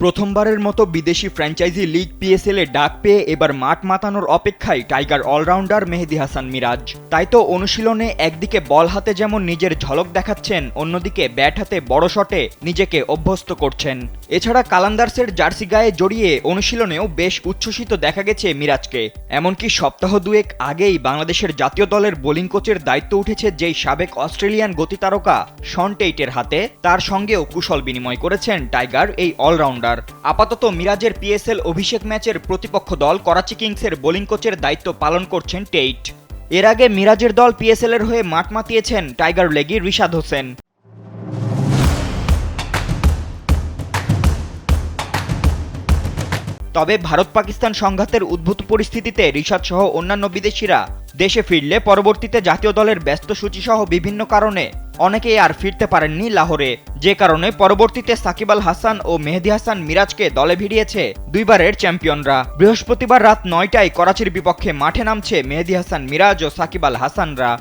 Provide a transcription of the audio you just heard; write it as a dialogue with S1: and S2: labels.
S1: প্রথমবারের মতো বিদেশি ফ্র্যাঞ্চাইজি লিগ পিএসএল এ ডাক পেয়ে এবার মাঠ মাতানোর অপেক্ষায় টাইগার অলরাউন্ডার মেহেদী হাসান মিরাজ। তাই তো অনুশীলনে একদিকে বল হাতে যেমন নিজের ঝলক দেখাচ্ছেন, অন্যদিকে ব্যাট হাতে বড় শটে নিজেকে অভ্যস্ত করছেন। এছাড়া কালান্দার্সের জার্সি গায়ে জড়িয়ে অনুশীলনেও বেশ উচ্ছ্বসিত দেখা গেছে মিরাজকে। এমনকি সপ্তাহ দুয়েক আগেই বাংলাদেশের জাতীয় দলের বোলিং কোচের দায়িত্ব উঠেছে যেই সাবেক অস্ট্রেলিয়ান গতিতারকা শন টেইটের হাতে, তার সঙ্গেও কুশল বিনিময় করেছেন টাইগার এই অলরাউন্ডার। আপাতত মিরাজের পিএসএল অভিষেক ম্যাচের প্রতিপক্ষ দল করাচি কিংসের বোলিং কোচের দায়িত্ব পালন করছেন টেইট। এর আগে মিরাজের দল পিএসএল এর হয়ে মাঠ মাতিয়েছেন টাইগার লেগি রিশাদ হোসেন। তবে ভারত পাকিস্তান সংঘাতের উদ্ভূত পরিস্থিতিতে রিশাদ সহ অন্যান্য বিদেশিরা দেশে ফিরলে পরবর্তীতে জাতীয় দলের ব্যস্ত সূচিসহ বিভিন্ন কারণে অনেকেই আর ফিরতে পারেননি লাহোরে, যে কারণে পরবর্তীতে সাকিব আল হাসান ও মেহেদী হাসান মিরাজকে দলে ভিড়িয়েছে দুইবারের চ্যাম্পিয়নরা। বৃহস্পতিবার রাত ৯টায় করাচির বিপক্ষে মাঠে নামছে মেহেদী হাসান মিরাজ ও সাকিব আল হাসানরা।